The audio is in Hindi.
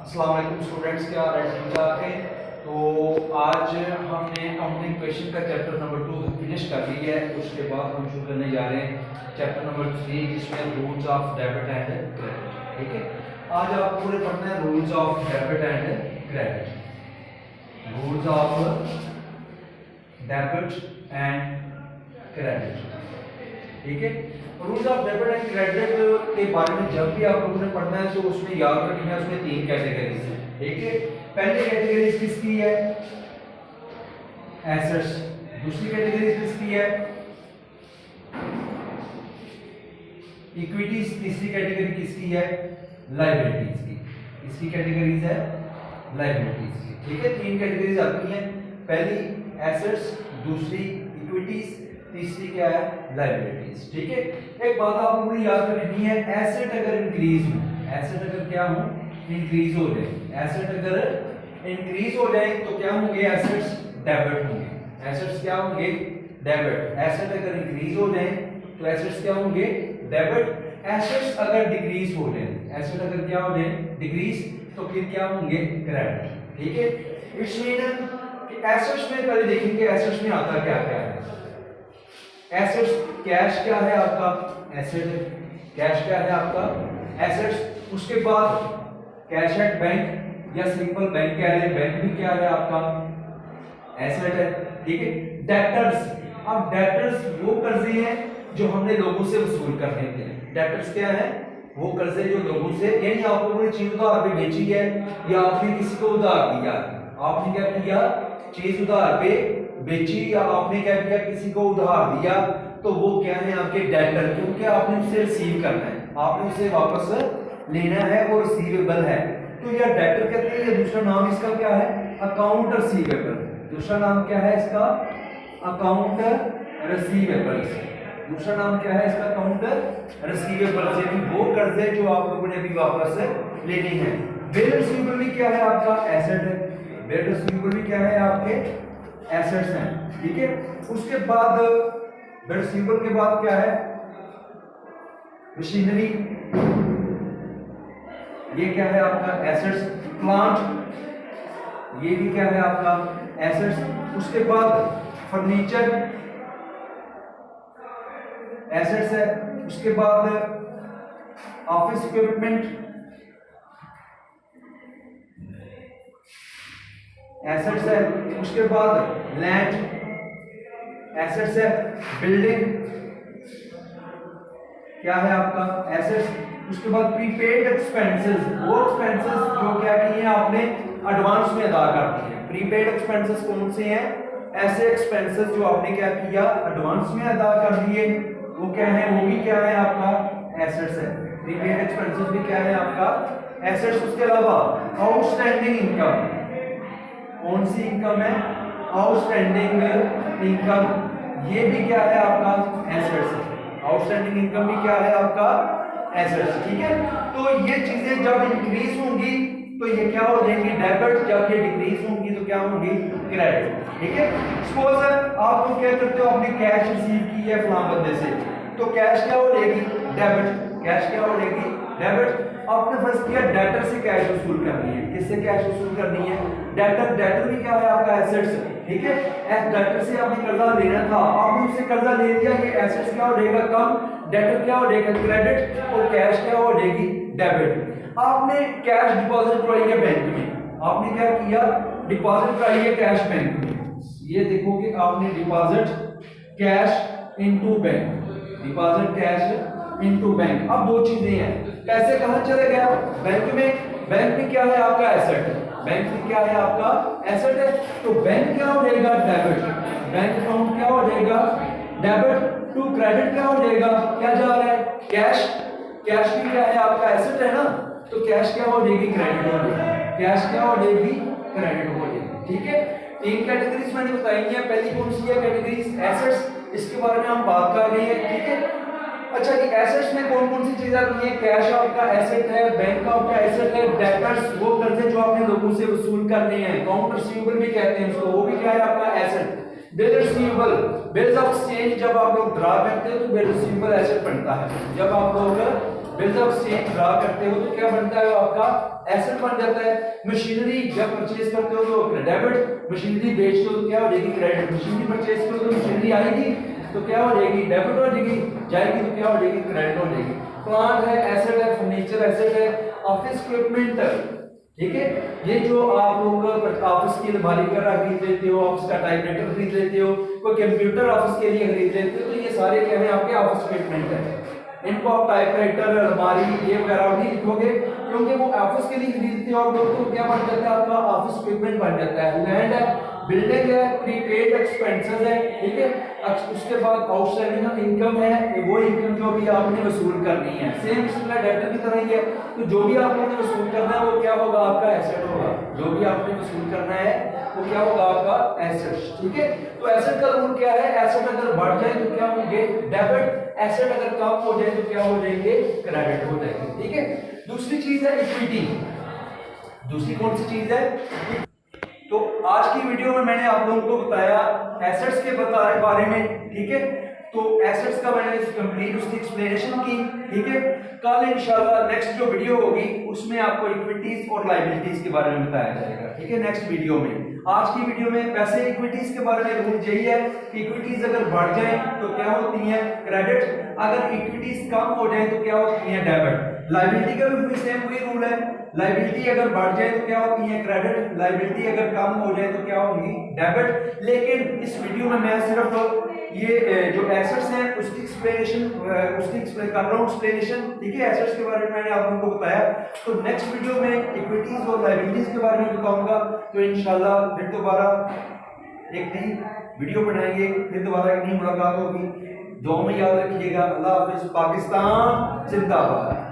अस्सलाम वालेकुम स्टूडेंट्स, क्या हाल है? ठीक ठाक है। तो आज हमने काउंटिंग क्वेश्चन का चैप्टर नंबर 2 फिनिश कर लिया है। उसके बाद हम शुरू करने जा रहे हैं चैप्टर नंबर 3 जिसमें rules of debit and credit. ठीक है, आज आप पूरे पढ़ना है rules of debit and credit. Rules of debit and credit. ठीक है, rules of debit and credit के बारे में जब भी आप लोगों ने पढ़ना है तो उसमें याद रखना है उसमें 3 कैटेगरीज हैं। ठीक है, पहली कैटेगरी किसकी है? एसेट्स। दूसरी कैटेगरी किसकी है? इक्विटीज। तीसरी कैटेगरी किसकी है? लायबिलिटीज की। इसकी कैटेगरीज है लायबिलिटीज की। ठीक है, 3 कैटेगरीज आती हैं। पहली एसेट्स, दूसरी इक्विटीज, तीसरी क्या है? लायबिलिटीज। ठीक है, एक बात आप लोगों ने याद रखनी है, एसेट अगर इंक्रीज हो, एसेट अगर क्या हो? इंक्रीज हो जाए। एसेट अगर इंक्रीज हो जाए तो क्या होंगे? एसेट्स डेबिट होंगे। एसेट्स क्या होंगे? डेबिट। एसेट अगर इंक्रीज हो जाए तो एसेट्स क्या होंगे? डेबिट। एसेट्स अगर डिक्रीज हो जाए, एसेट अगर क्या हो जाए? डिक्रीज, तो फिर क्या होंगे? क्रेडिट। ठीक है, इट्स मीन कि एसेट्स में पहले देखेंगे एसेट्स में आता क्या क्या है। एसेट्स, कैश क्या है आपका? एसेट है। कैश क्या है आपका? एसेट्स। उसके बाद कैश एट बैंक या सिंपल बैंक कह रहे हैं, बैंक भी क्या है आपका? एसेट है। ठीक है, डेटर्स। अब डेटर्स वो कर्जे हैं जो हमने लोगों से वसूल करने होते हैं। डेटर्स क्या है? वो कर्जे जो लोगों से, यानी आप लोगों ने चीज उधार पे बेची है या आपने किसी को उधार दिया, आपने क्या किया? चीज उधार पे बेची या आपने क्या किया? किसी को उधार दिया, तो वो क्या है? आपके डेटर, क्योंकि आपने उसे रिसीव करना है, आपने उसे वापस लेना है, वो रिसीवेबल है, तो यह डेटर कहते हैं। दूसरा नाम इसका क्या है? Account receivable. दूसरा नाम क्या है इसका? Account receivable. दूसरा नाम क्या है इसका? Account receivable. यानी वो कर्जे जो आप लोगों ने अभी वापस लेने हैं। बिल रिसीवेबल भी क्या है आपका? एसेट है। बिल रिसीवेबल भी क्या है? आपके एसेट्स हैं। ठीक है, उसके बाद बिल रिसीवेबल के बाद क्या है? मशीनरी, ये क्या है आपका? एसेट्स। प्लांट, ये भी क्या है आपका? एसेट्स। उसके बाद फर्नीचर, एसेट्स है। उसके बाद ऑफिस इक्विपमेंट, एसेट्स है। उसके बाद लैंड, एसेट्स है। बिल्डिंग क्या है आपका? एसेट्स। उसके बाद प्रीपेड एक्सपेंसेस, वो एक्सपेंसेस जो क्या किए आपने एडवांस में अदा कर दिए। प्रीपेड एक्सपेंसेस कौन से हैं? ऐसे एक्सपेंसेस जो आपने क्या किया? एडवांस में अदा कर दिए, वो क्या है? वो भी क्या है आपका? एसेट्स है। प्रीपेड एक्सपेंसेस भी क्या है आपका? एसेट्स। उसके अलावा आउटस्टैंडिंग इनकम, कौन सी इनकम है? आउटस्टैंडिंग इनकम, ये भी क्या है आपका? एसेट्स है। आउटस्टैंडिंग इनकम भी क्या है आपका? एसेट्स। ठीक है, तो ये चीजें जब इंक्रीज होंगी तो ये क्या हो जाएंगी? डेबिट। जब ये डिक्रीज होंगी तो क्या होंगी? क्रेडिट। ठीक है, सपोज आप लोग क्या करते हो? आपने कैश रिसीव की है फलां बंदे से, तो कैश क्या हो जाएगी? डेबिट। कैश क्या हो जाएगी? डेबिट। आपने फर्स्ट किया डेटर से कैश वसूल करनी है। किससे कैश वसूल करनी है? डेटर। डेटर भी क्या है आपका? एसेट्स। ठीक है, डेटर से आपने कर्जा लेना था, आपने उससे कर्जा ले लिया, ये एसेट्स क्या हो जाएगा? कम। डेटर क्या हो जाएगा? क्रेडिट। और कैश क्या हो जाएगी? डेबिट। आपने कैश डिपॉजिट करवाई है बैंक में, आपने क्या किया? डिपॉजिट कराई है कैश बैंक में। ये देखो कि आपने deposit cash into bank, deposit cash into bank. अब दो चीजें हैं, पैसे कहां चले गए? बैंक में। बैंक में क्या है आपका? एसेट। बैंक में क्या है आपका? एसेट है, तो बैंक क्या हो जाएगा? डेबिट। बैंक अकाउंट क्या हो जाएगा? डेबिट। टू क्रेडिट क्या हो जाएगा? क्या जा रहा है? कैश। कैश भी क्या है आपका? एसेट है ना, तो कैश क्या हो जाएगी? क्रेडिट हो जाएगी। कैश क्या हो जाएगी? क्रेडिट हो जाएगी। ठीक है, 3 कैटेगरीज मैंने बताई है। पहली कौन सी है कैटेगरीज? एसेट्स, इसके बारे में हम बात कर रहे हैं। ठीक है, अच्छा कि एसेट्स में कौन कौन सी चीजें आती हैं? कैश आपका एसेट है, बैंक आपका एसेट है, डेटर्स वो कर्जे जो आपने लोगों से वसूल करने हैं, अकाउंट रिसीवेबल भी कहते हैं उसको, वो भी क्या है आपका? Asset. Bill receivable, bills of exchange, जब आप लोग ड्रा करते हो तो बिल रिसीवेबल एसेट बनता है। जब आप लोग बिल्स ऑफ एक्सचेंज ड्रा करते हो तो क्या बनता है, आपका एसेट बन जाता है। मशीनरी जब परचेज करते हो तो डेबिट, मशीनरी बेचते हो तो क्या हो जाएगी, क्रेडिट। मशीनरी परचेज करो तो मशीनरी आएगी तो क्या हो जाएगी, डेबिट हो जाएगी, जाएगी तो क्या हो जाएगी, क्रेडिट हो जाएगी। प्लांट है, एसेट है, फर्नीचर एसेट है, ऑफिस इक्विपमेंट, ठीक है। ये जो आप लोग ऑफिस की अलमारी वगैरह खरीद लेते हो, ऑफिस का टाइपराइटर खरीद लेते हो, कोई कंप्यूटर ऑफिस के लिए खरीद लेते हो, तो ये सारे क्या है आपके ऑफिस इक्विपमेंट है। इनको आप टाइपराइटर, अलमारी ये वगैरह नहीं लिखोगे क्योंकि वो ऑफिस के लिए खरीदते हो आप लोग, तो क्या बन जाता है आपका ऑफिस इक्विपमेंट बन जाता है। लैंड है, बिल्डिंग है, प्रीपेड एक्सपेंसेस है, ठीक है। उसके बाद आउटस्टैंडिंग इनकम है, वो इनकम जो भी आपने वसूल करनी है, सेम इसमें डेटर की तरह ही है। तो जो भी आपने वसूल करना है वो क्या होगा, आपका एसेट होगा। जो भी आपने वसूल करना है वो क्या होगा, आपका एसेट, ठीक है। तो एसेट का रूल क्या है, एसेट अगर बढ़ जाए तो क्या होंगे, डेबिट, एसेट अगर कम हो जाए तो क्या हो जाएंगे, क्रेडिट हो जाएंगे, ठीक है। दूसरी चीज है इक्विटी। दूसरी कौन सी चीज है, तो आज की वीडियो में मैंने आप लोगों को बताया एसेट्स के बारे में, ठीक है। तो एसेट्स का मैंने कंप्लीट उसकी एक्सप्लेनेशन की, ठीक है। कल इंशाल्लाह नेक्स्ट जो वीडियो होगी उसमें आपको इक्विटीज और लायबिलिटीज के बारे में बताया जाएगा, ठीक है, नेक्स्ट वीडियो में। आज की वीडियो में वैसे इक्विटीज के बारे में रूल यही है कि इक्विटीज अगर बढ़ जाए तो क्या होती है, क्रेडिट, अगर इक्विटीज कम हो जाए तो क्या होती है, डेबिट। लायबिलिटी का भी सेम वही रूल है, लायबिलिटी अगर बढ़ जाए तो क्या होती है, क्रेडिट, लायबिलिटी अगर कम हो जाए तो क्या होगी, डेबिट। लेकिन इस वीडियो में मैं सिर्फ ये जो एसेट्स हैं उसकी एक्सप्लेनेशन कर रहा हूँ एक्सप्लेनेशन, ठीक है। एसेट्स के बारे में मैंने आप लोगों को बताया, तो नेक्स्ट वीडियो में इक्विटीज और लायबिलिटीज के बारे में बताऊंगा। तो इंशाल्लाह फिर दोबारा एक नई वीडियो बनाएंगे, फिर दोबारा एक नई मुलाकात होगी। दुआ में याद रखिएगा। अल्लाह हाफिज। पाकिस्तान जिंदाबाद।